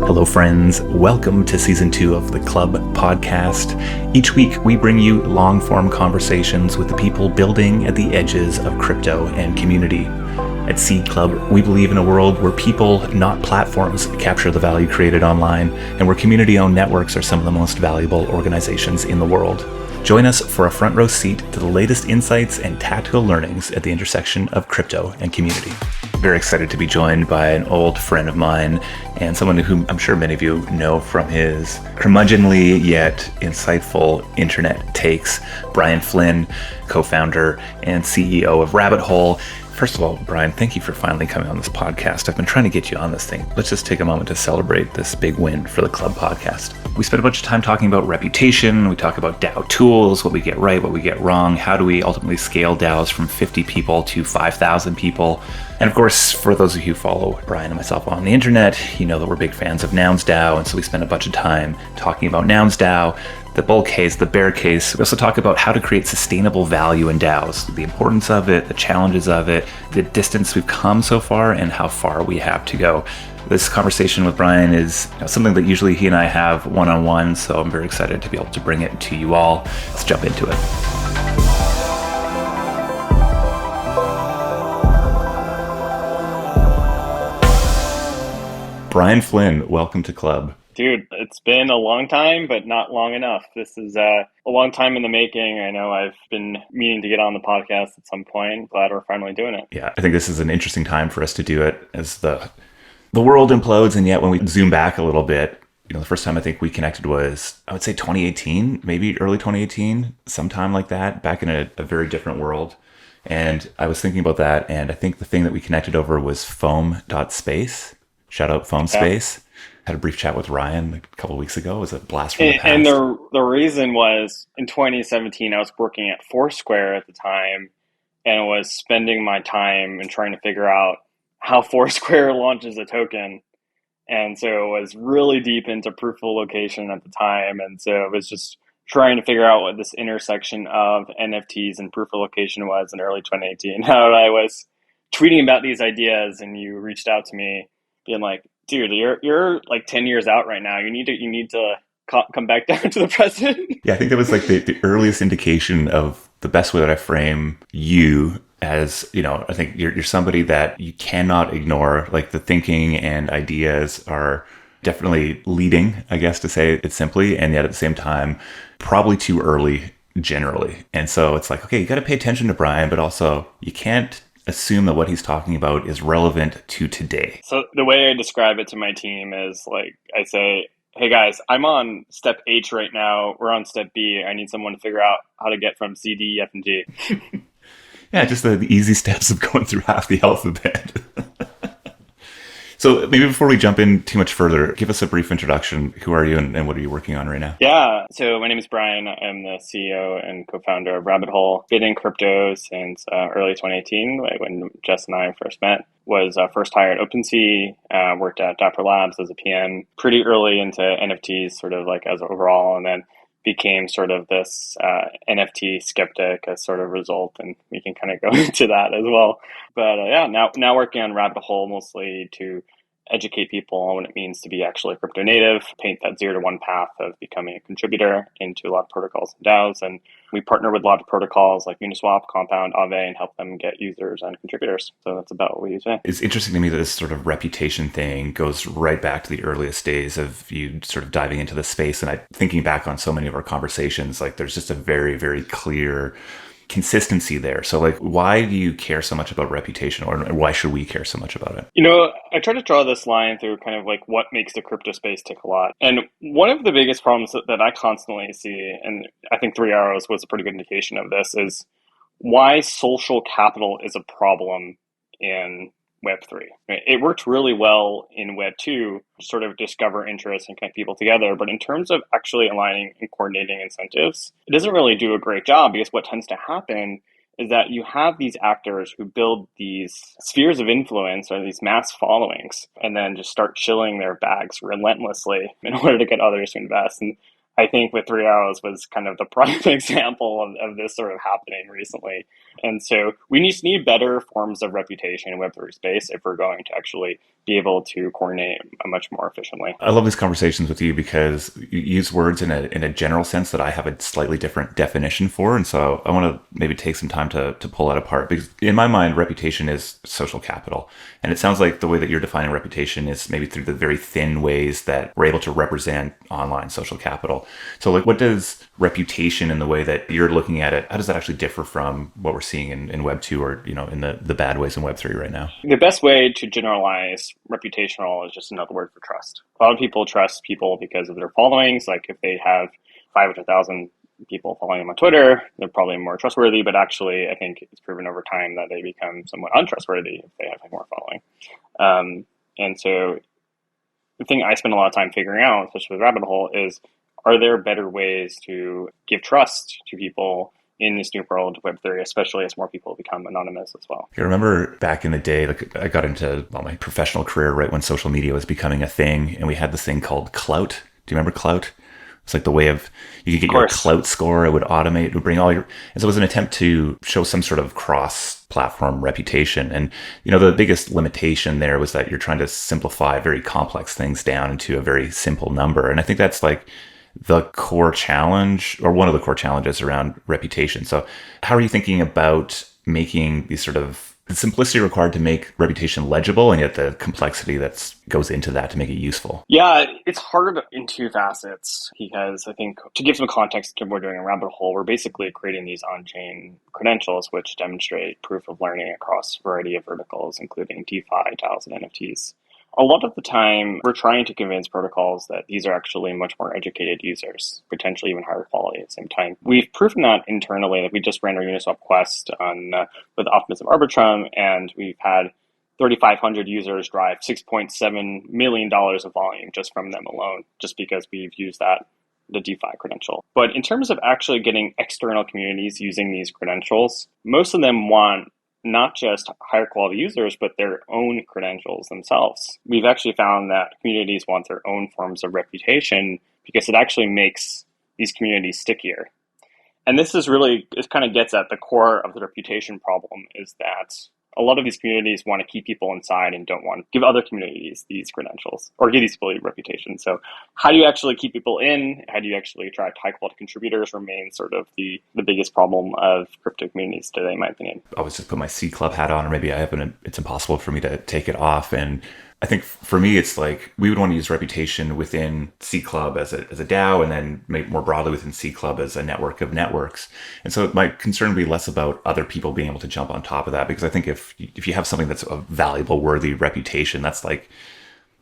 Hello, friends. Welcome to Season 2 of the Club podcast. Each week, we bring you long-form conversations with the people building at the edges of crypto and community. At Seed Club, we believe in a world where people, not platforms, capture the value created online, and where community-owned networks are some of the most valuable organizations in the world. Join us for a front row seat to the latest insights and tactical learnings at the intersection of crypto and community. Very excited to be joined by an old friend of mine and someone whom I'm sure many of you know from his curmudgeonly yet insightful internet takes, Brian Flynn, co-founder and CEO of Rabbit Hole. First of all, Brian, thank you for finally coming on this podcast. I've been trying to get you on this thing. Let's just take a moment to celebrate this big win for the Club podcast. We spent a bunch of time talking about reputation. We talk about DAO tools, what we get right, what we get wrong. How do we ultimately scale DAOs from 50 people to 5,000 people? And of course, for those of you who follow Brian and myself on the internet, you know that we're big fans of Nouns DAO. And so we spent a bunch of time talking about Nouns DAO, the bull case, the bear case. We also talk about how to create sustainable value in DAOs, the importance of it, the challenges of it, the distance we've come so far, and how far we have to go. This conversation with Brian is something that usually he and I have one-on-one, so I'm very excited to be able to bring it to you all. Let's jump into it. Brian Flynn, welcome to Club. Dude, it's been a long time, but not long enough. This is a long time in the making. I know I've been meaning to get on the podcast at some point. Glad we're finally doing it. Yeah, I think this is an interesting time for us to do it as the world implodes. And yet when we zoom back a little bit, the first time I think we connected was, I would say 2018, maybe early 2018, sometime like that, back in a very different world. And I was thinking about that. And I think the thing that we connected over was foam.space. Shout out Foam Space. Had a brief chat with Ryan a couple of weeks ago. It was a blast from the past. And the reason was in 2017, I was working at Foursquare at the time and was spending my time and trying to figure out how Foursquare launches a token. And so it was really deep into proof of location at the time. And so it was just trying to figure out what this intersection of NFTs and proof of location was in early 2018. How I was tweeting about these ideas and you reached out to me being like, dude, you're like 10 years out right now. You need to come back down to the present. Yeah, I think that was like the earliest indication of the best way that I frame you as, I think you're somebody that you cannot ignore. Like the thinking and ideas are definitely leading, I guess, to say it simply. And yet at the same time, probably too early generally. And so it's like, okay, you got to pay attention to Brian, but also you can't assume that what he's talking about is relevant to today. So the way I describe it to my team is like, I say, hey guys, I'm on step H right now. We're on step B. I need someone to figure out how to get from C, D, E, F, and G. Yeah, just the easy steps of going through half the alphabet. So maybe before we jump in too much further, give us a brief introduction. Who are you and what are you working on right now? Yeah, so my name is Brian. I'm the CEO and co-founder of Rabbit Hole. Been in crypto since early 2018, when Jess and I first met. Was first hired at OpenSea, worked at Dapper Labs as a PM, pretty early into NFTs, sort of like as overall, and then became sort of this NFT skeptic as sort of result, and we can kind of go into that as well. But now working on Rabbit Hole mostly to educate people on what it means to be actually a crypto native, paint that 0 to 1 path of becoming a contributor into a lot of protocols and DAOs. And we partner with a lot of protocols like Uniswap, Compound, Aave, and help them get users and contributors. So that's about what we do today. It's interesting to me that this sort of reputation thing goes right back to the earliest days of you sort of diving into the space. And thinking back on so many of our conversations, like there's just a very, very clear consistency there. So like, why do you care so much about reputation, or why should we care so much about it? I try to draw this line through kind of like what makes the crypto space tick a lot. And one of the biggest problems that I constantly see, and I think 3 Arrows was a pretty good indication of this, is why social capital is a problem in Web3. It worked really well in Web2 to sort of discover interest and connect people together. But in terms of actually aligning and coordinating incentives, it doesn't really do a great job, because what tends to happen is that you have these actors who build these spheres of influence or these mass followings and then just start chilling their bags relentlessly in order to get others to invest. And I think with 3 hours was kind of the prime example of this sort of happening recently. And so we just need better forms of reputation in Web3 space if we're going to actually be able to coordinate much more efficiently. I love these conversations with you because you use words in a general sense that I have a slightly different definition for. And so I want to maybe take some time to pull that apart, because in my mind, reputation is social capital. And it sounds like the way that you're defining reputation is maybe through the very thin ways that we're able to represent online social capital. So like, what does reputation in the way that you're looking at it, how does that actually differ from what we're seeing in Web 2 or, in the bad ways in Web 3 right now? The best way to generalize reputational is just another word for trust. A lot of people trust people because of their followings. Like if they have 500,000 people following them on Twitter, they're probably more trustworthy, but actually I think it's proven over time that they become somewhat untrustworthy if they have more following. And so the thing I spend a lot of time figuring out, especially with Rabbit Hole, is are there better ways to give trust to people in this new world of Web3, especially as more people become anonymous as well? I remember back in the day, like I got into my professional career right when social media was becoming a thing, and we had this thing called Clout. Do you remember Clout? It's like the way of, you could get your Clout score, it would automate, it would bring all your, and so it was an attempt to show some sort of cross-platform reputation. And, the biggest limitation there was that you're trying to simplify very complex things down into a very simple number. And I think that's like the core challenge, or one of the core challenges around reputation. So how are you thinking about making these sort of the simplicity required to make reputation legible, and yet the complexity that goes into that to make it useful? Yeah, it's hard in two facets, because I think to give some context to what we're doing in Rabbit Hole, we're basically creating these on-chain credentials which demonstrate proof of learning across a variety of verticals, including DeFi, DAOs, and NFTs. A lot of the time, we're trying to convince protocols that these are actually much more educated users, potentially even higher quality at the same time. We've proven that internally. Like we just ran our Uniswap quest with Optimism Arbitrum, and we've had 3,500 users drive $6.7 million of volume just from them alone, just because we've used the DeFi credential. But in terms of actually getting external communities using these credentials, most of them want not just higher quality users, but their own credentials themselves. We've actually found that communities want their own forms of reputation because it actually makes these communities stickier. And this is really, it kind of gets at the core of the reputation problem, is that a lot of these communities want to keep people inside and don't want to give other communities these credentials or give these people a reputation. So how do you actually keep people in? How do you actually attract high quality contributors remains sort of the biggest problem of crypto communities today, in my opinion. I always just put my C Club hat on, or maybe it's impossible for me to take it off. And I think for me, it's like we would want to use reputation within C Club as a DAO, and then maybe more broadly within C Club as a network of networks. And so my concern would be less about other people being able to jump on top of that, because I think if you have something that's a valuable, worthy reputation, that's like,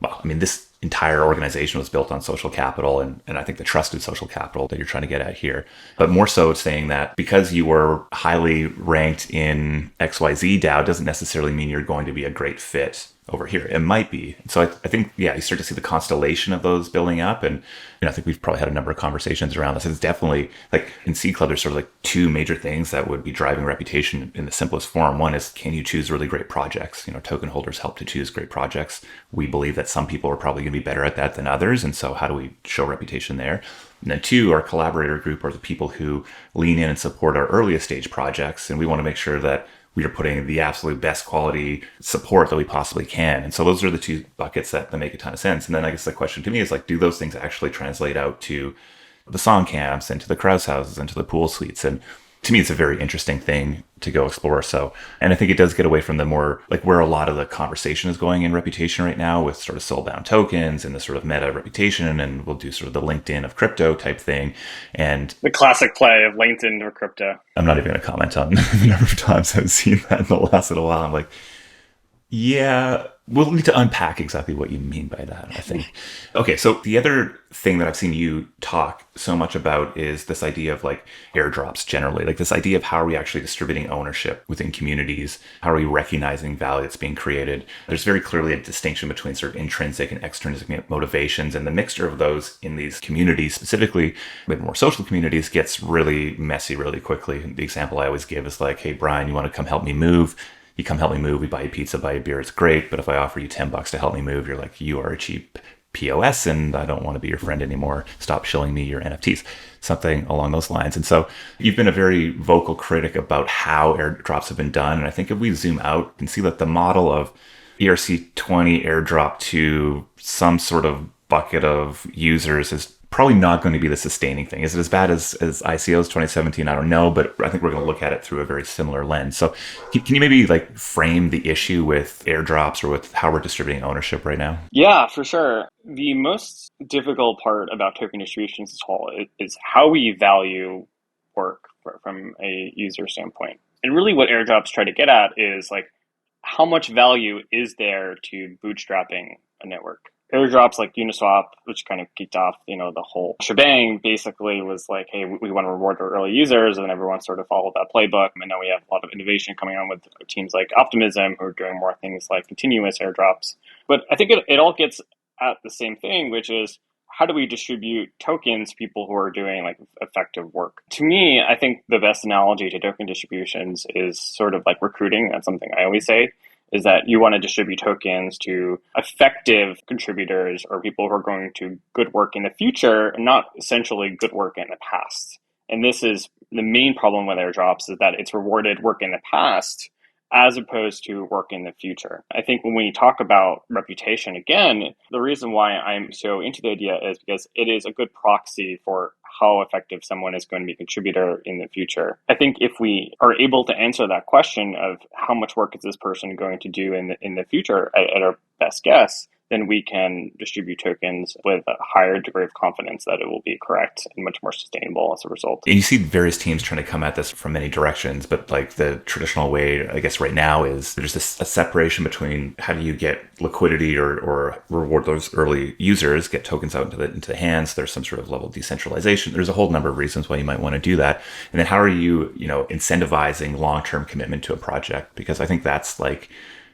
well, I mean, this entire organization was built on social capital, and I think the trusted social capital that you're trying to get at here. But more so saying that because you were highly ranked in XYZ DAO doesn't necessarily mean you're going to be a great fit over here. It might be. So I think, yeah, you start to see the constellation of those building up. And I think we've probably had a number of conversations around this. It's definitely like in C Club, there's sort of like two major things that would be driving reputation in the simplest form. One is, can you choose really great projects? Token holders help to choose great projects. We believe that some people are probably going to be better at that than others. And so how do we show reputation there? And then two, our collaborator group are the people who lean in and support our earliest stage projects. And we want to make sure that we are putting the absolute best quality support that we possibly can. And so those are the two buckets that make a ton of sense. And then I guess the question to me is like, do those things actually translate out to the song camps and to the Krause houses and to the pool suites? And to me, it's a very interesting thing to go explore. So, and I think it does get away from the more like where a lot of the conversation is going in reputation right now, with sort of soul-bound tokens and the sort of meta reputation, and we'll do sort of the LinkedIn of crypto type thing. And the classic play of LinkedIn or crypto. I'm not even going to comment on the number of times I've seen that in the last little while. I'm like, yeah, we'll need to unpack exactly what you mean by that, I think. Okay, so the other thing that I've seen you talk so much about is this idea of like airdrops generally, like this idea of how are we actually distributing ownership within communities? How are we recognizing value that's being created? There's very clearly a distinction between sort of intrinsic and extrinsic motivations, and the mixture of those in these communities, specifically with more social communities, gets really messy really quickly. The example I always give is like, hey, Brian, you want to come help me move? You come help me move, we buy you pizza, buy you beer, it's great. But if I offer you $10 to help me move, you're like, you are a cheap POS and I don't want to be your friend anymore. Stop shilling me your NFTs, something along those lines. And so you've been a very vocal critic about how airdrops have been done. And I think if we zoom out and see that the model of ERC20 airdrop to some sort of bucket of users is probably not going to be the sustaining thing. Is it as bad as ICO's 2017? I don't know, but I think we're going to look at it through a very similar lens. So can you maybe like frame the issue with airdrops or with how we're distributing ownership right now? Yeah, for sure. The most difficult part about token distributions as a whole is how we value work from a user standpoint. And really what airdrops try to get at is like, how much value is there to bootstrapping a network? Airdrops like Uniswap, which kind of kicked off, the whole shebang, basically was like, hey, we want to reward our early users, and everyone sort of followed that playbook. And now we have a lot of innovation coming on with teams like Optimism, who are doing more things like continuous airdrops. But I think it all gets at the same thing, which is how do we distribute tokens to people who are doing like effective work? To me, I think the best analogy to token distributions is sort of like recruiting. That's something I always say, is that you want to distribute tokens to effective contributors or people who are going to good work in the future, not essentially good work in the past. And this is the main problem with airdrops, is that it's rewarded work in the past as opposed to work in the future. I think when we talk about reputation, again, the reason why I'm so into the idea is because it is a good proxy for how effective someone is going to be a contributor in the future. I think if we are able to answer that question of how much work is this person going to do in the future at our best guess, then we can distribute tokens with a higher degree of confidence that it will be correct and much more sustainable as a result. And you see various teams trying to come at this from many directions, but like the traditional way, I guess right now, is there's a separation between how do you get liquidity or reward those early users, get tokens out into the hands. There's some sort of level of decentralization. There's a whole number of reasons why you might want to do that. And then how are you, incentivizing long-term commitment to a project? Because I think that's like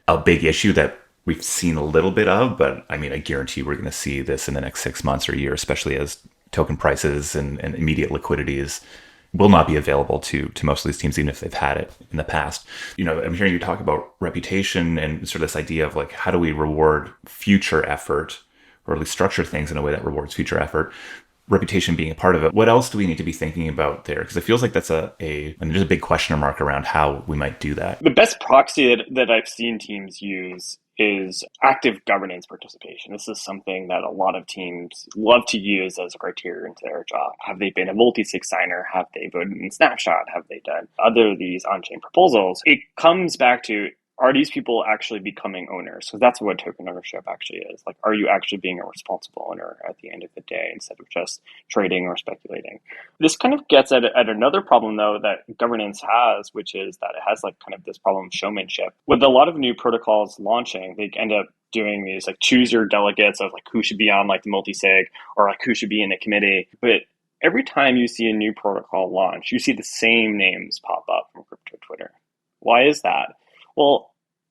a big issue that we've seen a little bit of, but I mean, I guarantee we're going to see this in the next 6 months or a year, especially as token prices and immediate liquidity will not be available to most of these teams, even if they've had it in the past. I'm hearing you talk about reputation and sort of this idea of like, how do we reward future effort, or at least structure things in a way that rewards future effort, reputation being a part of it. What else do we need to be thinking about there? Because it feels like that's there's a big question mark around how we might do that. The best proxy that I've seen teams use is active governance participation. This is something that a lot of teams love to use as a criterion to their job. Have they been a multi-sig signer? Have they voted in Snapshot? Have they done other of these on-chain proposals? It comes back to, are these people actually becoming owners? Because that's what token ownership actually is. Like, are you actually being a responsible owner at the end of the day instead of just trading or speculating? This kind of gets at another problem, though, that governance has, which is that it has like kind of this problem of showmanship. With a lot of new protocols launching, they end up doing these like choose your delegates of like who should be on like the multi-sig or like who should be in a committee. But every time you see a new protocol launch, you see the same names pop up from crypto Twitter. Why is that? Well,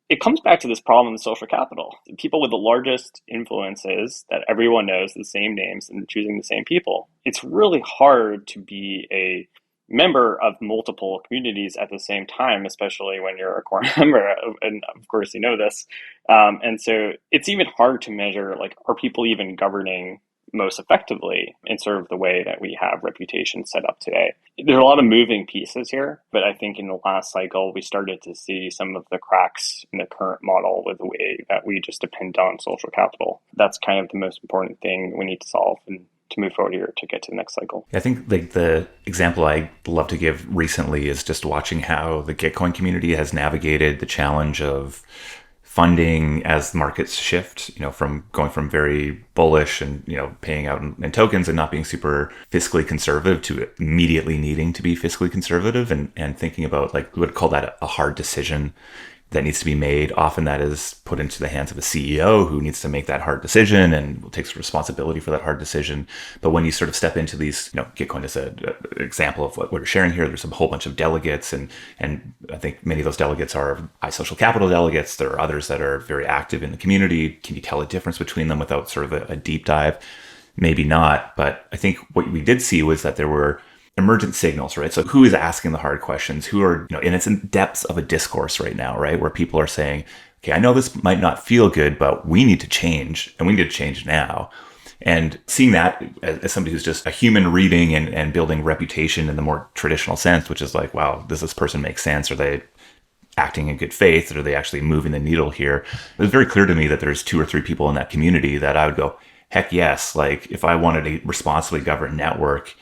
it comes back to this problem of social capital. The people with the largest influences that everyone knows the same names and choosing the same people. It's really hard to be a member of multiple communities at the same time, especially when you're a core member. And of course, you know this. And so it's even hard to measure, like, are people even governing most effectively in sort of the way that we have reputation set up today. There are a lot of moving pieces here, but I think in the last cycle, we started to see some of the cracks in the current model with the way that we just depend on social capital. That's kind of the most important thing we need to solve and to move forward here to get to the next cycle. I think like the example I love to give recently is just watching how the Gitcoin community has navigated the challenge of funding as markets shift, from going from very bullish and, paying out in tokens and not being super fiscally conservative to immediately needing to be fiscally conservative and thinking about, like, we would call that a hard decision that needs to be made. Often that is put into the hands of a CEO who needs to make that hard decision and takes responsibility for that hard decision. But when you sort of step into these, Gitcoin is an example of what we're sharing here. There's a whole bunch of delegates, and I think many of those delegates are high social capital delegates. There are others that are very active in the community. Can you tell a difference between them without sort of a deep dive? Maybe not. But I think what we did see was that there were emergent signals, right? So who is asking the hard questions? Who are, and it's in depths of a discourse right now, right? Where people are saying, okay, I know this might not feel good, but we need to change, and we need to change now. And seeing that as somebody who's just a human reading and building reputation in the more traditional sense, which is like, wow, does this person make sense? Are they acting in good faith? Or are they actually moving the needle here? It was very clear to me that there's 2 or 3 people in that community that I would go, heck yes. Like if I wanted a responsibly governed network,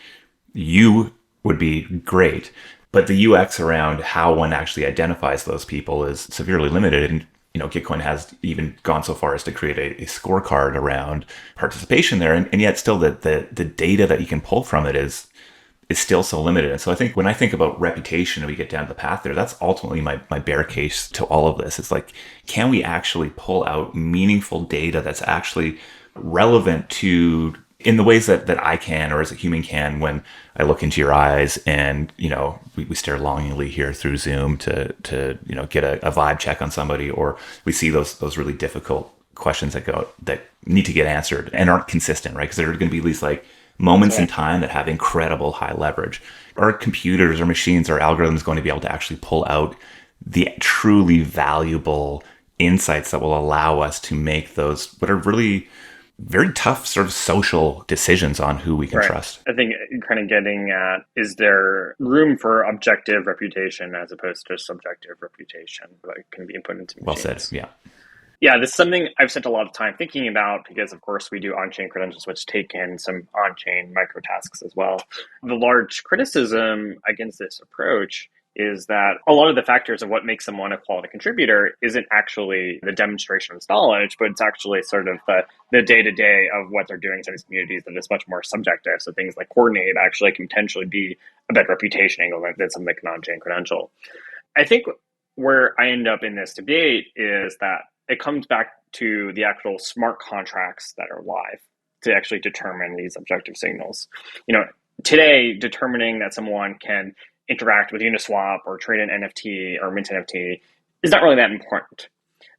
you would be great. But the UX around how one actually identifies those people is severely limited. And, Gitcoin has even gone so far as to create a scorecard around participation there. And yet still the data that you can pull from it is still so limited. And so I think when I think about reputation and we get down the path there, that's ultimately my bear case to all of this. It's like, can we actually pull out meaningful data that's actually relevant to in the ways that I can, or as a human can, when I look into your eyes and, we stare longingly here through Zoom to get a vibe check on somebody, or we see those really difficult questions that need to get answered and aren't consistent, right? Because there are going to be these like moments in time that have incredible high leverage. Our computers or machines or algorithms going to be able to actually pull out the truly valuable insights that will allow us to make those what are really very tough sort of social decisions on who we can trust. I think kind of getting at, is there room for objective reputation as opposed to subjective reputation that can be input into machines? Well said, yeah. Yeah, this is something I've spent a lot of time thinking about because, of course, we do on-chain credentials, which take in some on-chain microtasks as well. The large criticism against this approach is that a lot of the factors of what makes someone a quality contributor isn't actually the demonstration of knowledge, but it's actually sort of the day-to-day of what they're doing in these communities that is much more subjective. So things like coordinate actually can potentially be a better reputation angle than something like an on-chain credential. I think where I end up in this debate is that it comes back to the actual smart contracts that are live to actually determine these objective signals. Today, determining that someone can interact with Uniswap or trade an NFT or mint NFT is not really that important.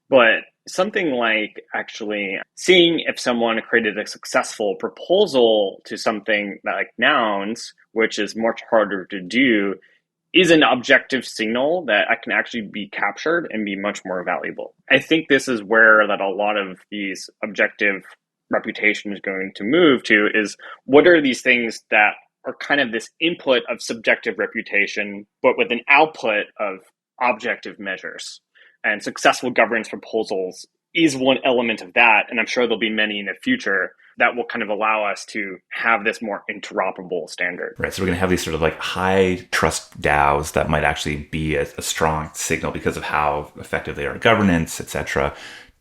But something like actually seeing if someone created a successful proposal to something like Nouns, which is much harder to do, is an objective signal that can actually be captured and be much more valuable. I think this is where that a lot of these objective reputation is going to move to, is what are these things that are kind of this input of subjective reputation, but with an output of objective measures. And successful governance proposals is one element of that. And I'm sure there'll be many in the future that will kind of allow us to have this more interoperable standard. Right. So we're going to have these sort of like high trust DAOs that might actually be a strong signal because of how effective they are at governance, et cetera,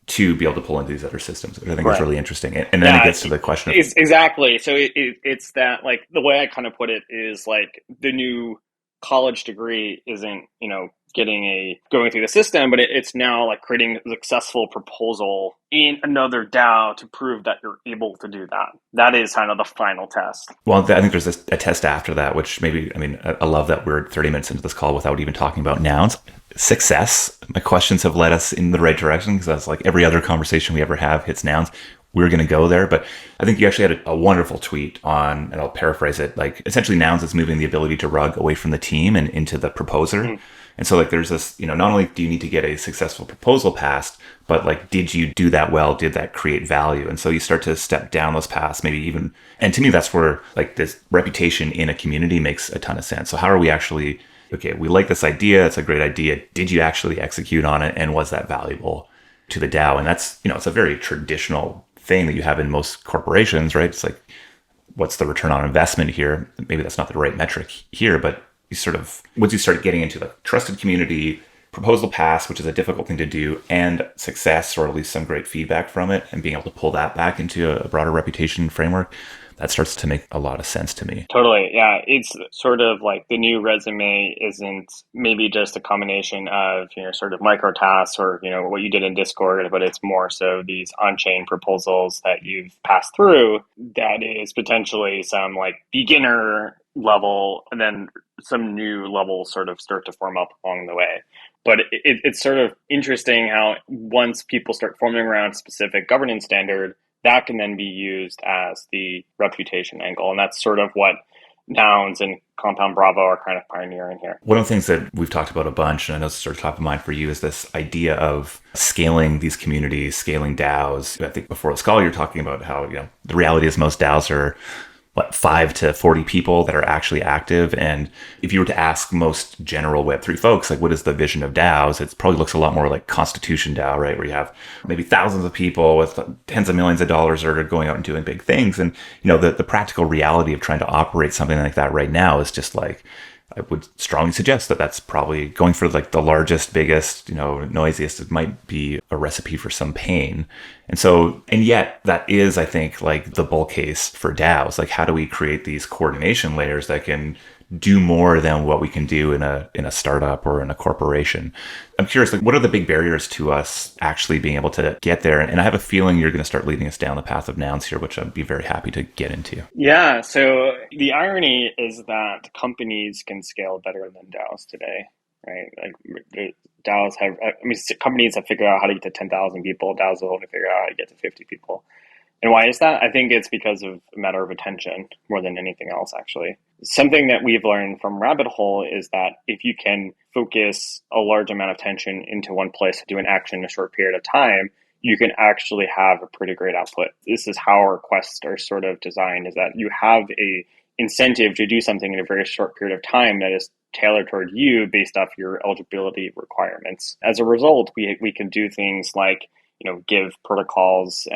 to be able to pull into these other systems, which I think is really interesting. And then it gets to the question of... Exactly. So it's that, like, the way I kind of put it is like the new college degree isn't, going through the system, but it's now like creating a successful proposal in another DAO to prove that you're able to do that. That is kind of the final test. Well, I think there's a test after that, which maybe, I love that we're 30 minutes into this call without even talking about nouns. Success. My questions have led us in the right direction because that's like every other conversation we ever have hits nouns. We're going to go there. But I think you actually had a wonderful tweet on, and I'll paraphrase it, like essentially nouns is moving the ability to rug away from the team and into the proposer. Mm-hmm. And so like there's this, not only do you need to get a successful proposal passed, but like, did you do that well? Did that create value? And so you start to step down those paths, maybe even, and to me, that's where like this reputation in a community makes a ton of sense. So how are we actually, okay, we like this idea. It's a great idea. Did you actually execute on it? And was that valuable to the DAO? And that's, it's a very traditional thing that you have in most corporations, right? It's like, what's the return on investment here? Maybe that's not the right metric here, but you sort of, once you start getting into the trusted community, proposal pass, which is a difficult thing to do, and success, or at least some great feedback from it, and being able to pull that back into a broader reputation framework, that starts to make a lot of sense to me. Totally. Yeah. It's sort of like the new resume isn't maybe just a combination of, sort of micro tasks or, what you did in Discord, but it's more so these on-chain proposals that you've passed through that is potentially some like beginner level, and then some new levels sort of start to form up along the way. But it's sort of interesting how once people start forming around a specific governance standard, that can then be used as the reputation angle. And that's sort of what Nouns and Compound Bravo are kind of pioneering here. One of the things that we've talked about a bunch, and I know it's sort of top of mind for you, is this idea of scaling these communities, scaling DAOs. I think before this call, you're talking about how, the reality is most DAOs are 5 to 40 people that are actually active. And if you were to ask most general Web3 folks, like, what is the vision of DAOs? It probably looks a lot more like Constitution DAO, right? Where you have maybe thousands of people with tens of millions of dollars that are going out and doing big things. And, the practical reality of trying to operate something like that right now is just like, I would strongly suggest that that's probably going for like the largest, biggest, noisiest. It might be a recipe for some pain. And yet that is, I think, like the bull case for DAOs. Like, how do we create these coordination layers that can do more than what we can do in a startup or in a corporation? I'm curious, like, what are the big barriers to us actually being able to get there? And I have a feeling you're going to start leading us down the path of Nouns here, which I'd be very happy to get into. Yeah, so the irony is that companies can scale better than DAOs today, right? Like DAOs have, companies have figured out how to get to 10,000 people. DAOs will only figure out how to get to 50 people. And why is that? I think it's because of a matter of attention more than anything else, actually. Something that we've learned from Rabbit Hole is that if you can focus a large amount of attention into one place to do an action in a short period of time, you can actually have a pretty great output. This is how our quests are sort of designed, is that you have a incentive to do something in a very short period of time that is tailored toward you based off your eligibility requirements. As a result, we can do things like, give protocols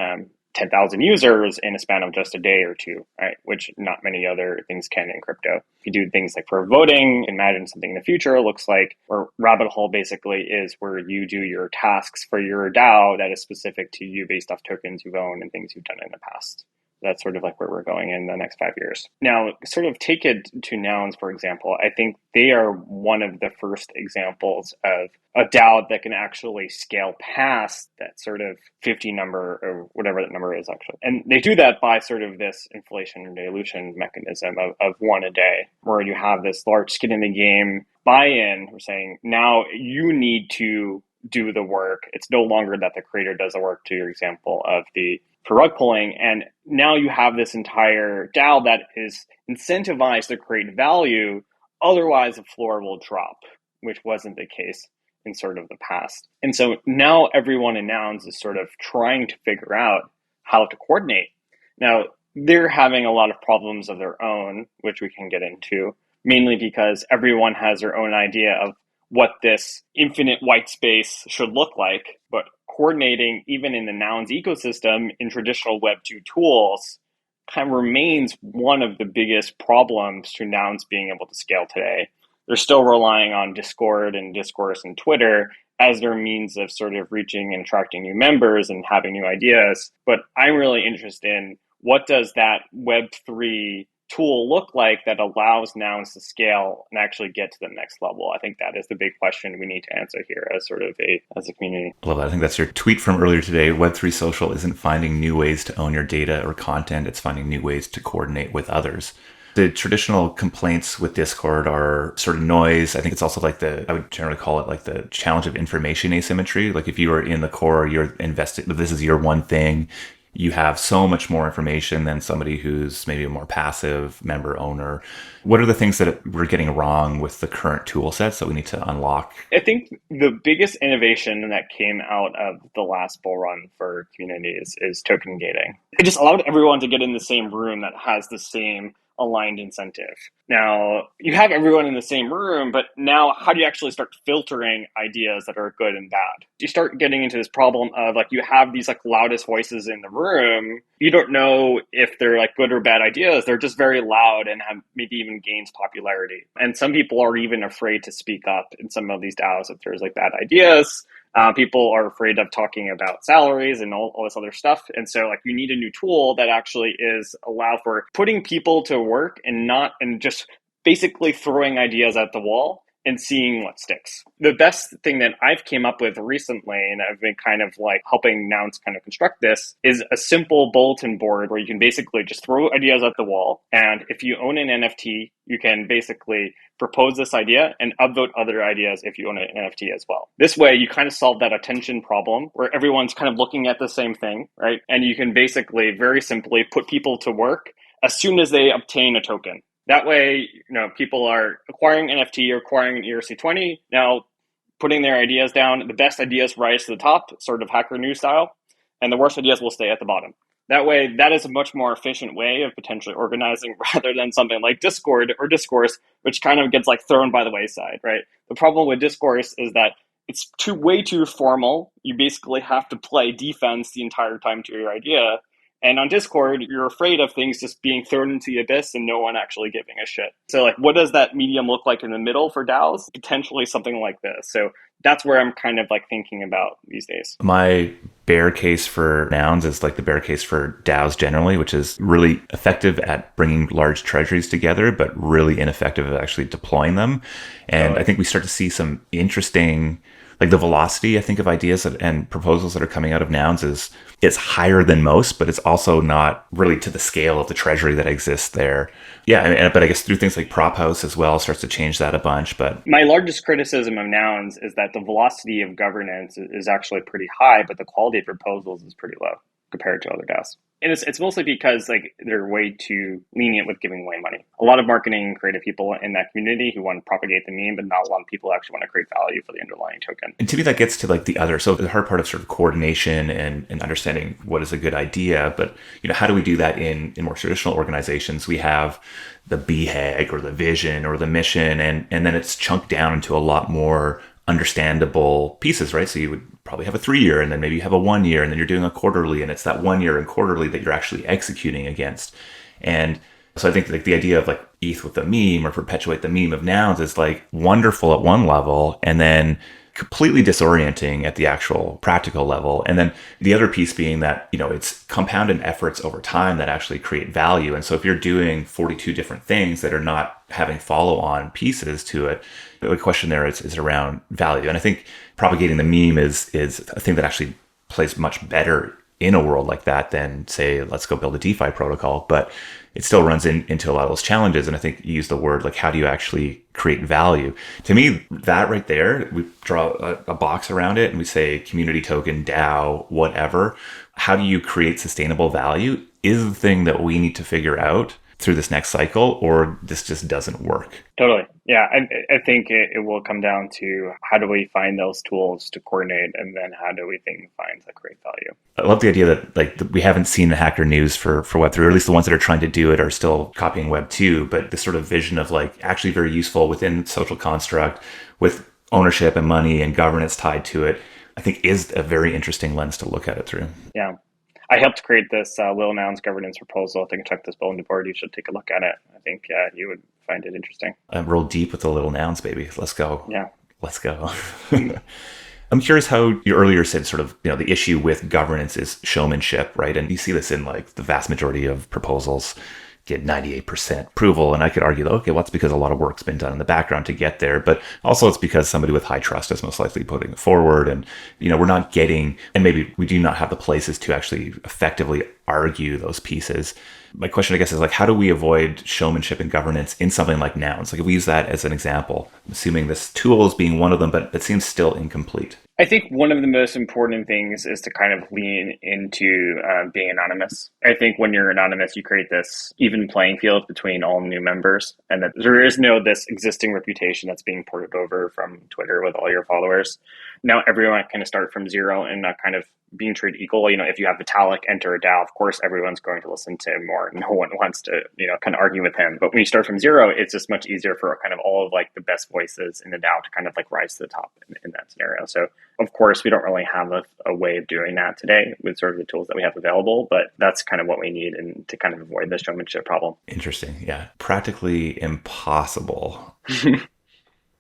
10,000 users in a span of just a day or two, right? Which not many other things can in crypto. If you do things like for voting, imagine something in the future looks like, or Rabbit Hole basically is where you do your tasks for your DAO that is specific to you based off tokens you've owned and things you've done in the past. That's sort of like where we're going in the next 5 years. Now, sort of take it to Nouns, for example. I think they are one of the first examples of a DAO that can actually scale past that sort of 50 number or whatever that number is actually. And they do that by sort of this inflation and dilution mechanism of one a day, where you have this large skin in the game buy-in. We're saying now you need to do the work. It's no longer that the creator does the work, to your example of the for rug pulling. And now you have this entire DAO that is incentivized to create value. Otherwise, the floor will drop, which wasn't the case in sort of the past. And so now everyone in Nouns is sort of trying to figure out how to coordinate. Now, they're having a lot of problems of their own, which we can get into, mainly because everyone has their own idea of what this infinite white space should look like. But coordinating, even in the Nouns ecosystem, in traditional Web 2 tools, kind of remains one of the biggest problems to Nouns being able to scale today. They're still relying on Discord and Discourse and Twitter as their means of sort of reaching and attracting new members and having new ideas. But I'm really interested in what does that Web3 tool look like that allows Nouns to scale and actually get to the next level? I think that is the big question we need to answer here as sort of as a community. I love that. I think that's your tweet from earlier today. Web3 Social isn't finding new ways to own your data or content. It's finding new ways to coordinate with others. The traditional complaints with Discord are sort of noise. I think it's also like I would generally call it like the challenge of information asymmetry. Like if you are in the core, you're invested, this is your one thing. You have so much more information than somebody who's maybe a more passive member owner. What are the things that we're getting wrong with the current tool sets that we need to unlock? I think the biggest innovation that came out of the last bull run for communities is token gating. It just allowed everyone to get in the same room that has the same aligned incentive. Now, you have everyone in the same room, but now how do you actually start filtering ideas that are good and bad? You start getting into this problem of like you have these like loudest voices in the room. You don't know if they're like good or bad ideas. They're just very loud and have maybe even gains popularity. And some people are even afraid to speak up in some of these DAOs if there's like bad ideas. People are afraid of talking about salaries and all this other stuff. And so like you need a new tool that actually is allow for putting people to work and just basically throwing ideas at the wall and seeing what sticks. The best thing that I've came up with recently, and I've been kind of like helping Nouns kind of construct this, is a simple bulletin board where you can basically just throw ideas at the wall. And if you own an NFT, you can basically propose this idea and upvote other ideas if you own an NFT as well. This way, you kind of solve that attention problem where everyone's kind of looking at the same thing, right? And you can basically very simply put people to work as soon as they obtain a token. That way, people are acquiring NFT or acquiring an ERC20, now putting their ideas down. The best ideas rise to the top, sort of Hacker News style, and the worst ideas will stay at the bottom. That way, that is a much more efficient way of potentially organizing rather than something like Discord or Discourse, which kind of gets like thrown by the wayside, right? The problem with Discourse is that it's way too formal. You basically have to play defense the entire time to your idea. And on Discord, you're afraid of things just being thrown into the abyss and no one actually giving a shit. So like, what does that medium look like in the middle for DAOs? Potentially something like this. So that's where I'm kind of like thinking about these days. My bear case for Nouns is like the bear case for DAOs generally, which is really effective at bringing large treasuries together, but really ineffective at actually deploying them. And I think we start to see some interesting, like the velocity, I think, of ideas and proposals that are coming out of Nouns it's higher than most, but it's also not really to the scale of the treasury that exists there. Yeah, but I guess through things like Prop House as well starts to change that a bunch. But my largest criticism of Nouns is that the velocity of governance is actually pretty high, but the quality of proposals is pretty low compared to other DAOs. And it's mostly because like they're way too lenient with giving away money. A lot of marketing and creative people in that community who want to propagate the meme, but not a lot of people actually want to create value for the underlying token. And to me, that gets to like the other. So the hard part of sort of coordination and understanding what is a good idea. But how do we do that in more traditional organizations? We have the BHAG or the vision or the mission, and then it's chunked down into a lot more understandable pieces, right? So you would probably have a 3-year, and then maybe you have a 1 year, and then you're doing a quarterly, and it's that 1 year and quarterly that you're actually executing against. And so I think like the idea of like ETH with the meme or perpetuate the meme of Nouns is like wonderful at one level, and then completely disorienting at the actual practical level. And then the other piece being that, it's compounded efforts over time that actually create value. And so if you're doing 42 different things that are not having follow-on pieces to it, the question there is around value. And I think propagating the meme is a thing that actually plays much better in a world like that than, say, let's go build a DeFi protocol. But it still runs into a lot of those challenges. And I think you use the word, like, how do you actually create value? To me, that right there, we draw a box around it and we say community token, DAO, whatever. How do you create sustainable value is the thing that we need to figure out through this next cycle, or this just doesn't work. Totally. Yeah, I think it will come down to how do we find those tools to coordinate, and then how do we find that great value. I love the idea that like we haven't seen the Hacker News for Web3, or at least the ones that are trying to do it are still copying Web2, but this sort of vision of like actually very useful within social construct with ownership and money and governance tied to it, I think is a very interesting lens to look at it through. Yeah. I helped create this Lil Nouns governance proposal. I think I checked this bulletin board. You should take a look at it. I think you would find it interesting. Roll deep with the Little Nouns, baby. Let's go. Yeah. Let's go. I'm curious how you earlier said sort of, the issue with governance is showmanship, right? And you see this in like the vast majority of proposals get 98% approval. And I could argue that, okay, well, it's because a lot of work's been done in the background to get there. But also it's because somebody with high trust is most likely putting it forward. And, we're not getting, and maybe we do not have the places to actually effectively argue those pieces. My question, I guess, is like, how do we avoid showmanship and governance in something like Nouns? Like if we use that as an example, I'm assuming this tool is being one of them, but it seems still incomplete. I think one of the most important things is to kind of lean into being anonymous. I think when you're anonymous, you create this even playing field between all new members, and that there is no this existing reputation that's being ported over from Twitter with all your followers. Now everyone kind of start from zero and kind of being treated equal. If you have Vitalik enter a DAO, of course, everyone's going to listen to him more. No one wants to, kind of argue with him. But when you start from zero, it's just much easier for kind of all of like the best voices in the DAO to kind of like rise to the top in that scenario. So of course, we don't really have a way of doing that today with sort of the tools that we have available, but that's kind of what we need and to kind of avoid the showmanship problem. Interesting. Yeah. Practically impossible.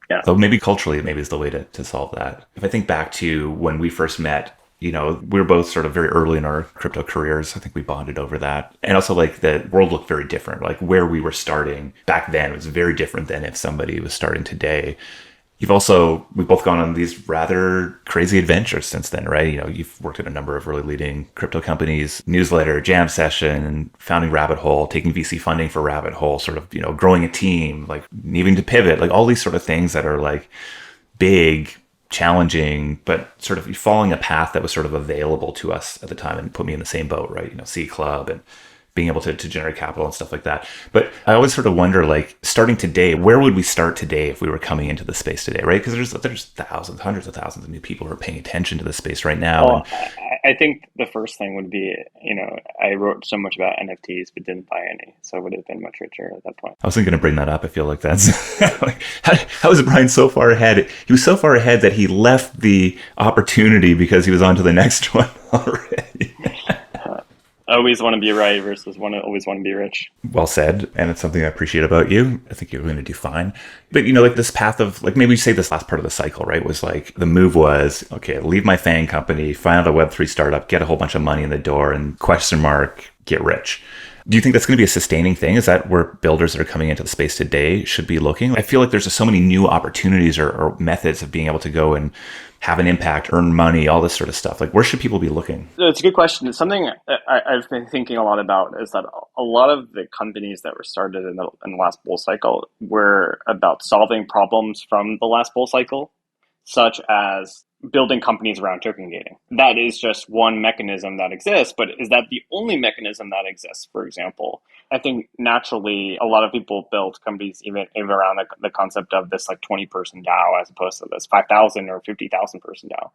Yeah. So maybe culturally, maybe is the way to solve that. If I think back to when we first met, we were both sort of very early in our crypto careers. I think we bonded over that. And also like the world looked very different. Like where we were starting back then was very different than if somebody was starting today. We've both gone on these rather crazy adventures since then, right? You've worked at a number of really leading crypto companies, newsletter, jam session, founding Rabbit Hole, taking VC funding for Rabbit Hole, sort of, growing a team, like needing to pivot, like all these sort of things that are like big, challenging, but sort of following a path that was sort of available to us at the time and put me in the same boat, right? C Club and being able to generate capital and stuff like that. But I always sort of wonder, like, starting today, where would we start today if we were coming into the space today, right? Because there's thousands, hundreds of thousands of new people who are paying attention to the space right now. Well, I think the first thing would be, I wrote so much about NFTs but didn't buy any, so I would have been much richer at that point. I wasn't going to bring that up. I feel like that's like, how is Brian so far ahead? He was so far ahead that he left the opportunity because he was on to the next one already. Always want to be right versus always want to be rich. Well said. And it's something I appreciate about you. I think you're going to do fine. But, like this path of, like, maybe we say this last part of the cycle, right? Was like, the move was, okay, leave my FANG company, find a Web3 startup, get a whole bunch of money in the door and get rich. Do you think that's going to be a sustaining thing? Is that where builders that are coming into the space today should be looking? I feel like there's just so many new opportunities or methods of being able to go and have an impact, earn money, all this sort of stuff. Like, where should people be looking? It's a good question. It's something I've been thinking a lot about, is that a lot of the companies that were started in the last bull cycle were about solving problems from the last bull cycle, such as building companies around token gating. That is just one mechanism that exists, but is that the only mechanism that exists? For example, I think naturally a lot of people build companies even around the concept of this like 20-person DAO as opposed to this 5,000 or 50,000 person DAO.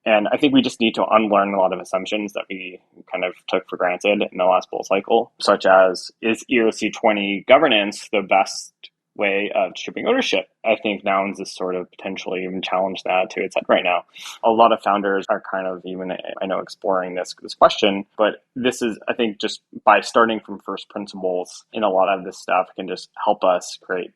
And I think we just need to unlearn a lot of assumptions that we kind of took for granted in the last bull cycle, such as, is ERC20 governance the best way of distributing ownership? I think Nouns is sort of potentially even challenged that to its head right now. A lot of founders are kind of even, I know, exploring this question, but this is, I think, just by starting from first principles in a lot of this stuff can just help us create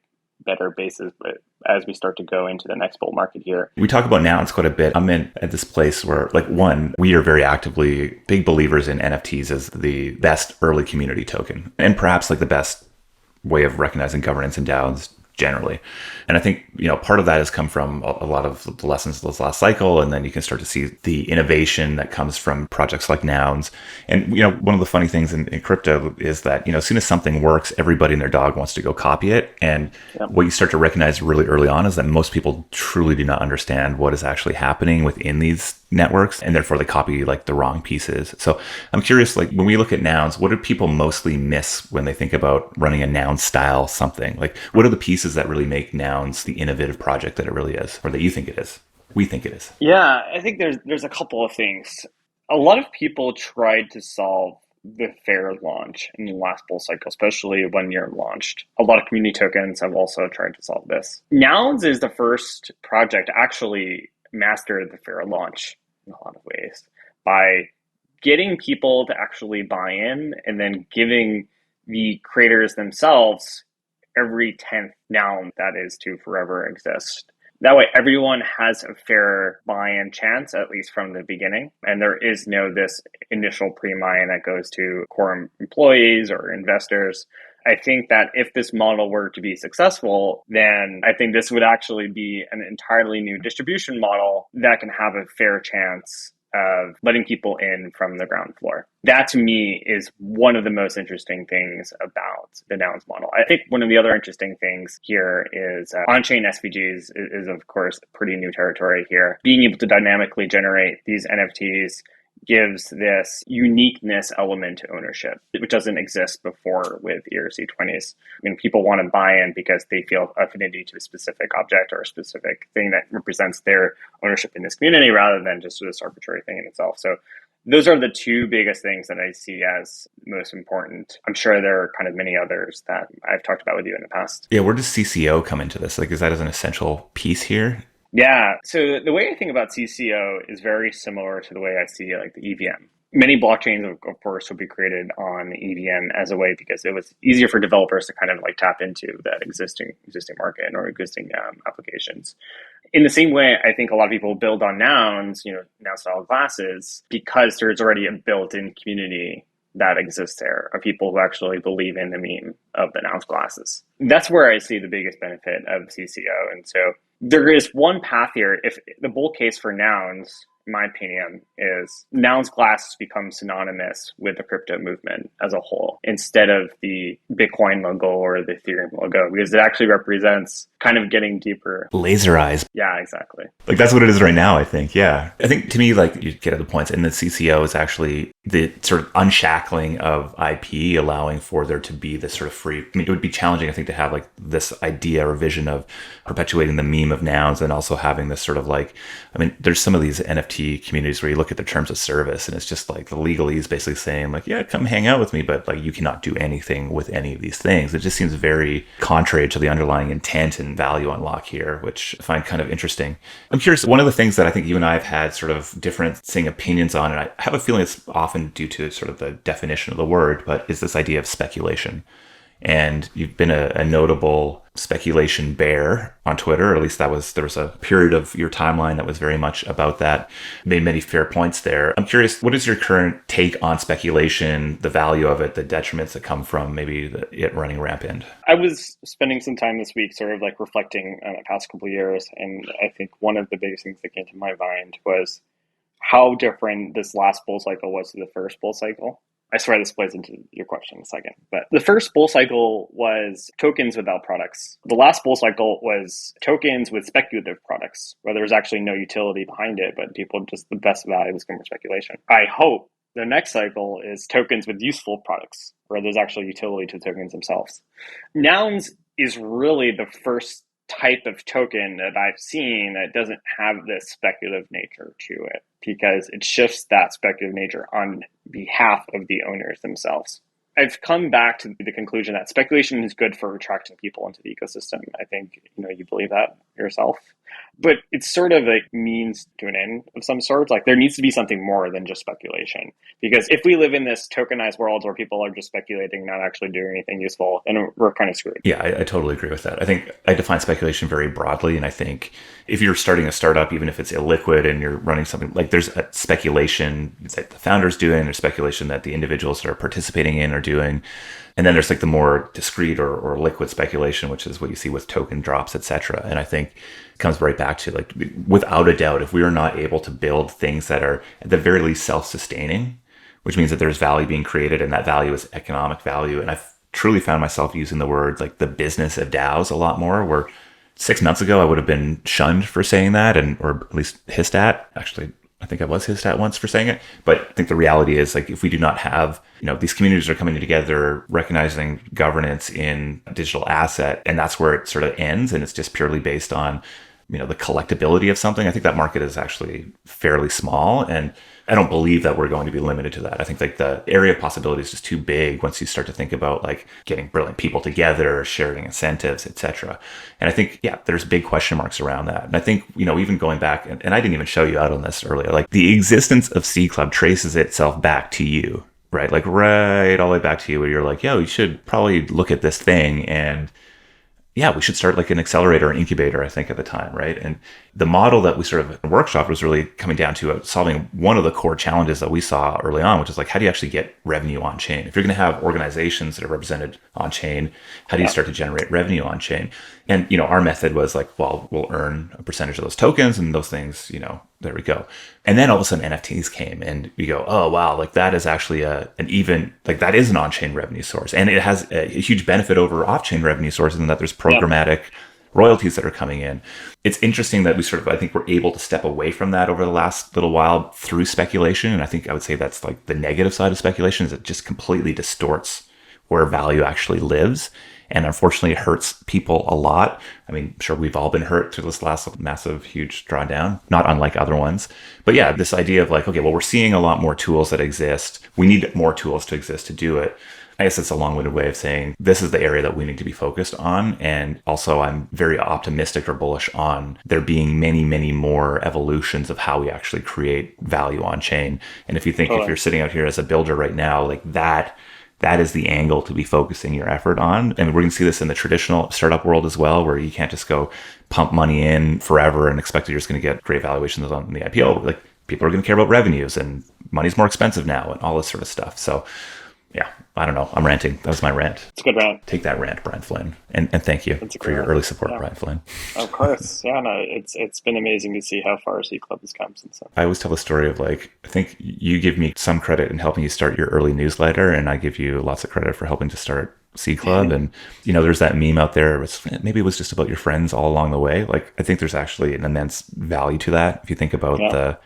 better bases, but as we start to go into the next bull market here. We talk about Nouns quite a bit. I'm at this place where, like, one, we are very actively big believers in NFTs as the best early community token, and perhaps like the best way of recognizing governance and DAOs generally. And I think, part of that has come from a lot of the lessons of this last cycle. And then you can start to see the innovation that comes from projects like Nouns. And, one of the funny things in crypto is that, as soon as something works, everybody and their dog wants to go copy it. And what you start to recognize really early on is that most people truly do not understand what is actually happening within these networks, and therefore they copy like the wrong pieces. So I'm curious, like, when we look at Nouns, what do people mostly miss when they think about running a Nouns style something? Like, what are the pieces that really make Nouns the innovative project that it really is, or that you think it is, we think it is? Yeah, I think there's a couple of things. A lot of people tried to solve the fair launch in the last bull cycle, especially when you're launched. A lot of community tokens have also tried to solve this. Nouns is the first project to actually master the fair launch in a lot of ways by getting people to actually buy in and then giving the creators themselves every 10th noun that is to forever exist. That way, everyone has a fair buy-in chance, at least from the beginning. And there is this initial pre-mine that goes to core employees or investors. I think that if this model were to be successful, then I think this would actually be an entirely new distribution model that can have a fair chance of letting people in from the ground floor. That, to me, is one of the most interesting things about the Nouns model. I think one of the other interesting things here is on-chain SVGs is, of course, pretty new territory here. Being able to dynamically generate these NFTs gives this uniqueness element to ownership, which doesn't exist before with ERC20s. People want to buy in because they feel affinity to a specific object or a specific thing that represents their ownership in this community rather than just this arbitrary thing in itself. So those are the two biggest things that I see as most important. I'm sure there are kind of many others that I've talked about with you in the past. Yeah, where does CCO come into this? Like, is that as an essential piece here? Yeah. So the way I think about CCO is very similar to the way I see like the EVM. Many blockchains, of course, will be created on the EVM as a way because it was easier for developers to kind of like tap into that existing market or existing applications. In the same way, I think a lot of people build on Nouns, Nouns style classes, because there's already a built-in community that exists there of people who actually believe in the meme of the Nouns classes. That's where I see the biggest benefit of CCO. And so there is one path here. If the bull case for Nouns my opinion, is Nouns Glass has become synonymous with the crypto movement as a whole instead of the Bitcoin logo or the Ethereum logo, because it actually represents kind of getting deeper. Laser eyes. Yeah, exactly. Like that's what it is right now, I think. Yeah. I think to me, like you get at the points, and the CCO is actually the sort of unshackling of IP, allowing for there to be this sort of free. I mean, it would be challenging, I think, to have like this idea or vision of perpetuating the meme of nouns and also having this sort of like, I mean, there's some of these NFT communities where you look at the terms of service and it's just like the legalese basically saying like, yeah, come hang out with me, but like you cannot do anything with any of these things. It just seems very contrary to the underlying intent and value unlock here, which I find kind of interesting. I'm curious, one of the things that I think you and I have had sort of different opinions on, and I have a feeling it's often due to sort of the definition of the word, but is this idea of speculation. And you've been a notable speculation bear on Twitter, or at least there was a period of your timeline that was very much about that. Made many fair points there. I'm curious, what is your current take on speculation, the value of it, the detriments that come from maybe it running rampant? I was spending some time this week sort of like reflecting on the past couple of years, and I think one of the biggest things that came to my mind was how different this last bull cycle was to the first bull cycle. I swear this plays into your question in a second. But the first bull cycle was tokens without products. The last bull cycle was tokens with speculative products, where there was actually no utility behind it, but people just the best value was going for speculation. I hope the next cycle is tokens with useful products, where there's actually utility to the tokens themselves. Nouns is really the first type of token that I've seen that doesn't have this speculative nature to it, because it shifts that speculative nature on behalf of the owners themselves. I've come back to the conclusion that speculation is good for attracting people into the ecosystem. I think, you believe that yourself. But it's sort of a means to an end of some sort. Like there needs to be something more than just speculation. Because if we live in this tokenized world where people are just speculating, not actually doing anything useful, then we're kind of screwed. Yeah, I totally agree with that. I think I define speculation very broadly. And I think if you're starting a startup, even if it's illiquid and you're running something, like there's a speculation that the founder's doing, there's speculation that the individuals that are participating in are doing. And then there's like the more discrete or liquid speculation, which is what you see with token drops, et cetera. And I think it comes right back to like, without a doubt, if we are not able to build things that are at the very least self-sustaining, which means that there's value being created and that value is economic value. And I've truly found myself using the word like the business of DAOs a lot more, where 6 months ago, I would have been shunned for saying that, or at least hissed at. Actually, I think I was hissed at once for saying it. But I think the reality is like if we do not have, these communities are coming together, recognizing governance in a digital asset, and that's where it sort of ends. And it's just purely based on, the collectability of something. I think that market is actually fairly small. And I don't believe that we're going to be limited to that. I think like the area of possibility is just too big once you start to think about like getting brilliant people together, sharing incentives, et cetera. And I think, there's big question marks around that. And I think, even going back, and I didn't even show you out on this earlier, like the existence of C Club traces itself back to you, right? Like right all the way back to you where you're like, yo, you should probably look at this thing and we should start like an accelerator or incubator, I think at the time, right? And the model that we sort of workshopped was really coming down to solving one of the core challenges that we saw early on, which is like, how do you actually get revenue on chain? If you're going to have organizations that are represented on chain, how do you start to generate revenue on chain? And, our method was like, well, we'll earn a percentage of those tokens and those things, there we go. And then all of a sudden NFTs came and we go, oh, wow, like that is actually that is an on-chain revenue source. And it has a huge benefit over off-chain revenue sources in that there's programmatic royalties that are coming in. It's interesting that we I think we're able to step away from that over the last little while through speculation. And I think I would say that's like the negative side of speculation is it just completely distorts where value actually lives. And unfortunately, it hurts people a lot. I mean, sure, we've all been hurt through this last massive, huge drawdown, not unlike other ones. But this idea of like, okay, well, we're seeing a lot more tools that exist. We need more tools to exist to do it. I guess it's a long-winded way of saying this is the area that we need to be focused on. And also, I'm very optimistic or bullish on there being many, many more evolutions of how we actually create value on chain. And if you think if you're sitting out here as a builder right now, like that is the angle to be focusing your effort on. And we're going to see this in the traditional startup world as well, where you can't just go pump money in forever and expect that you're just going to get great valuations on the IPO. Like people are going to care about revenues and money's more expensive now and all this sort of stuff. So Yeah, I don't know. I'm ranting. That was my rant. It's a good rant. Take that rant, Brian Flynn. And thank you for your rant. early support, Yeah. Brian Flynn. Of course. Yeah, no, it's been amazing to see how far C Club has come since then. I always tell the story of I think you give me some credit in helping you start your early newsletter, and I give you lots of credit for helping to start C Club. And, there's that meme out there. Maybe it was just about your friends all along the way. I think there's actually an immense value to that. If you think about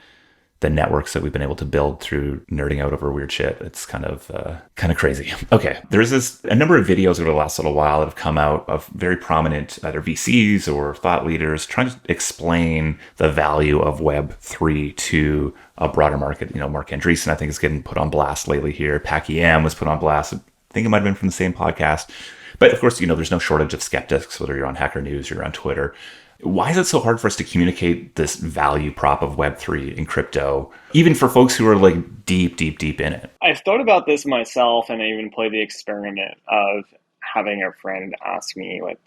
the networks that we've been able to build through nerding out over weird shit. It's kind of crazy. Okay. There's a number of videos over the last little while that have come out of very prominent either VCs or thought leaders trying to explain the value of Web3 to a broader market. Mark Andreessen, I think, is getting put on blast lately here. Packy M was put on blast. I think it might have been from the same podcast. But of course, there's no shortage of skeptics, whether you're on Hacker News or you're on Twitter. Why is it so hard for us to communicate this value prop of Web3 in crypto, even for folks who are deep in it? I've thought about this myself, and I even played the experiment of having a friend ask me what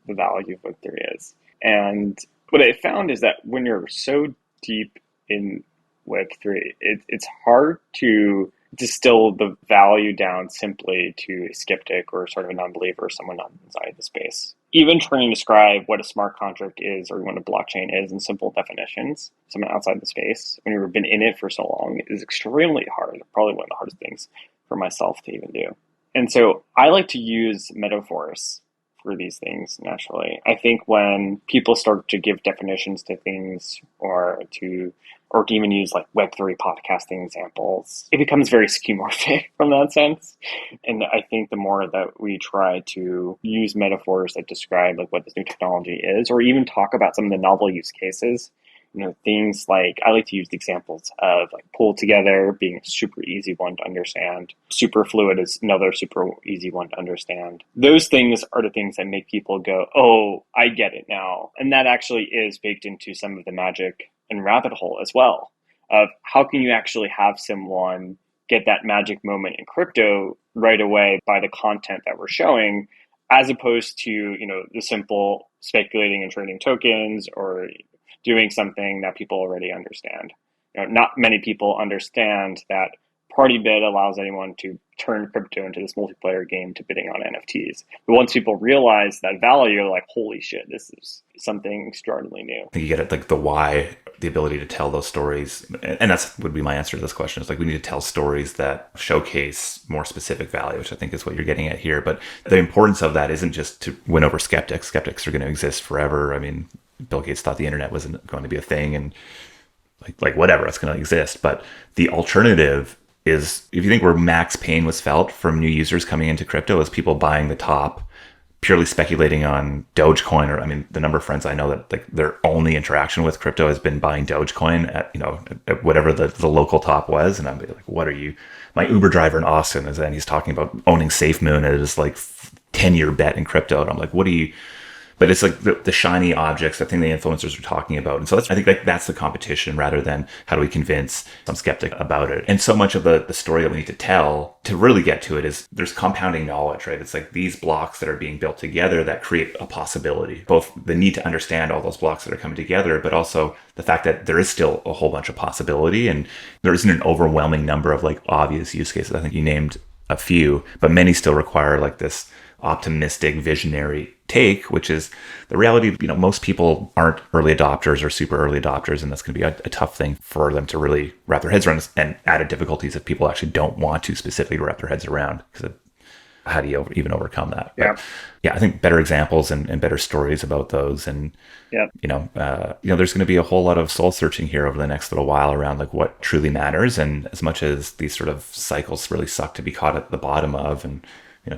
the value of Web3 is. And what I found is that when you're so deep in Web3, it's hard to distill the value down simply to a skeptic or sort of a non-believer or someone not inside the space. Even trying to describe what a smart contract is or what a blockchain is in simple definitions, someone outside the space, when you've been in it for so long, is extremely hard. Probably one of the hardest things for myself to even do. And so I like to use metaphors for these things naturally. I think when people start to give definitions to things or to even use Web3 podcasting examples, it becomes very skeuomorphic from that sense. And I think the more that we try to use metaphors that describe what this new technology is, or even talk about some of the novel use cases, things I like to use the examples of pull together being a super easy one to understand. Superfluid is another super easy one to understand. Those things are the things that make people go, oh, I get it now. And that actually is baked into some of the magic and rabbit hole as well, of how can you actually have someone get that magic moment in crypto right away by the content that we're showing, as opposed to, the simple speculating and trading tokens or doing something that people already understand. Not many people understand that PartyBid allows anyone to turn crypto into this multiplayer game to bidding on NFTs. But once people realize that value, they're like, holy shit, this is something extraordinarily new. I think you get it, the why, the ability to tell those stories. And that's would be my answer to this question. Is we need to tell stories that showcase more specific value, which I think is what you're getting at here. But the importance of that isn't just to win over skeptics. Skeptics are going to exist forever. I mean, Bill Gates thought the internet wasn't going to be a thing, and whatever, it's going to exist. But the alternative is, if you think where max pain was felt from new users coming into crypto, is people buying the top, purely speculating on Dogecoin. Or the number of friends I know that their only interaction with crypto has been buying Dogecoin at whatever the local top was. And I'm like, what are you? My Uber driver in Austin is, and he's talking about owning SafeMoon as 10-year bet in crypto. And I'm like, what do you? But it's the shiny objects, the thing the influencers are talking about. And so I think that's the competition, rather than how do we convince some skeptic about it. And so much of the story that we need to tell to really get to it is there's compounding knowledge, right? It's these blocks that are being built together that create a possibility, both the need to understand all those blocks that are coming together, but also the fact that there is still a whole bunch of possibility, and there isn't an overwhelming number of obvious use cases. I think you named a few, but many still require this optimistic, visionary take, which is the reality. Most people aren't early adopters or super early adopters, and that's going to be a tough thing for them to really wrap their heads around, and added difficulties if people actually don't want to specifically wrap their heads around, because how do you even overcome that? Yeah. But I think better examples and better stories about those. And, there's going to be a whole lot of soul searching here over the next little while around what truly matters. And as much as these sort of cycles really suck to be caught at the bottom of, and,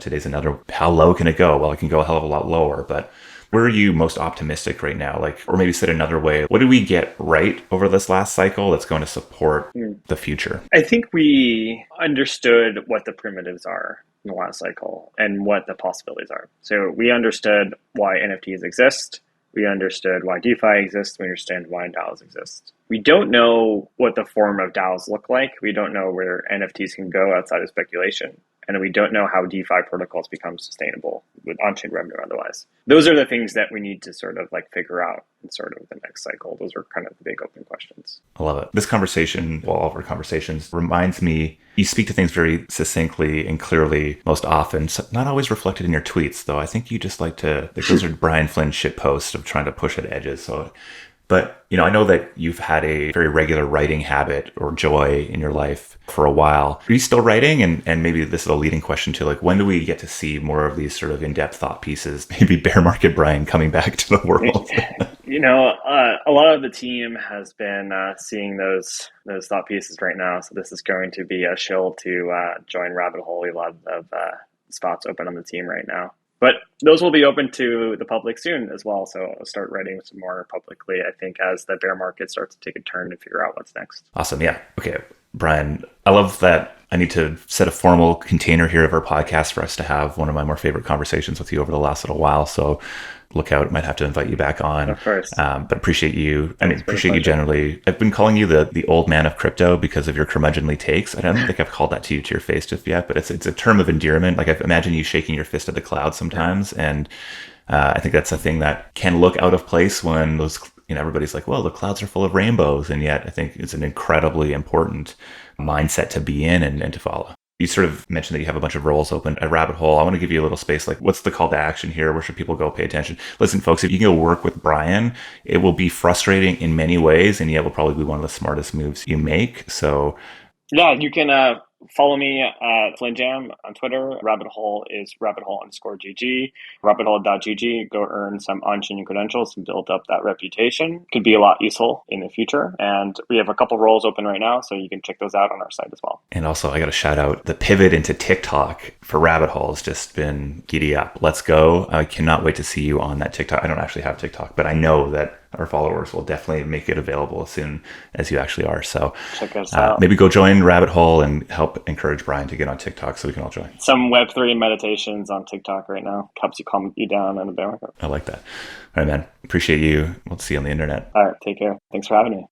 today's another, how low can it go? Well, it can go a hell of a lot lower, but where are you most optimistic right now? Or maybe said another way, what did we get right over this last cycle that's going to support the future? I think we understood what the primitives are in the last cycle and what the possibilities are. So we understood why NFTs exist. We understood why DeFi exists. We understand why DAOs exist. We don't know what the form of DAOs look like. We don't know where NFTs can go outside of speculation. and we don't know how DeFi protocols become sustainable with on-chain revenue otherwise. Those are the things that we need to sort of like figure out in sort of the next cycle. Those are kind of the big open questions. I love it. This conversation, well, all of our conversations, reminds me, you speak to things very succinctly and clearly most often, so not always reflected in your tweets, though. I think you just like to, like, those are Brian Flynn shit posts of trying to push at edges. So, but, you know, I know that you've had a very regular writing habit or joy in your life for a while. Are you still writing? And maybe this is a leading question to, like, when do we get to see more of these sort of in-depth thought pieces, maybe bear market Brian coming back to the world? You know, a lot of the team has been seeing those thought pieces right now. So this is going to be a shill to join Rabbit Hole. We have a lot of spots open on the team right now. But those will be open to the public soon as well. So I'll start writing some more publicly, I think, as the bear market starts to take a turn to figure out what's next. Awesome. Yeah. Okay. Brian, I love that. I need to set a formal container here of our podcast for us to have one of my more favorite conversations with you over the last little while. So look out. Might have to invite you back on. Of course. But appreciate you. I mean, appreciate you generally. I've been calling you the old man of crypto because of your curmudgeonly takes. I don't think I've called that to you to your face just yet, but it's a term of endearment. Like, I imagine you shaking your fist at the clouds sometimes. And I think that's a thing that can look out of place when those, you know, everybody's like, well, the clouds are full of rainbows. And yet I think it's an incredibly important mindset to be in and to follow. You sort of mentioned that you have a bunch of roles open at Rabbit Hole. I want to give you a little space. Like, what's the call to action here? Where should people go pay attention? Listen, folks, if you can go work with Brian, it will be frustrating in many ways, and yet will probably be one of the smartest moves you make. So yeah, you can follow me at FlynnJam on Twitter. Rabbit Hole is rabbithole_GG. Rabbithole.gg. Go earn some on-chain credentials and build up that reputation. Could be a lot useful in the future. And we have a couple roles open right now, so you can check those out on our site as well. And also, I got to shout out the pivot into TikTok for Rabbit Hole has just been giddy up. Let's go. I cannot wait to see you on that TikTok. I don't actually have TikTok, but I know that our followers will definitely make it available as soon as you actually are. So check us out. Maybe go join Rabbit Hole and help encourage Brian to get on TikTok so we can all join. Some Web3 meditations on TikTok right now. Helps you calm you down in the bear market. I like that. All right, man. Appreciate you. We'll see you on the internet. All right. Take care. Thanks for having me.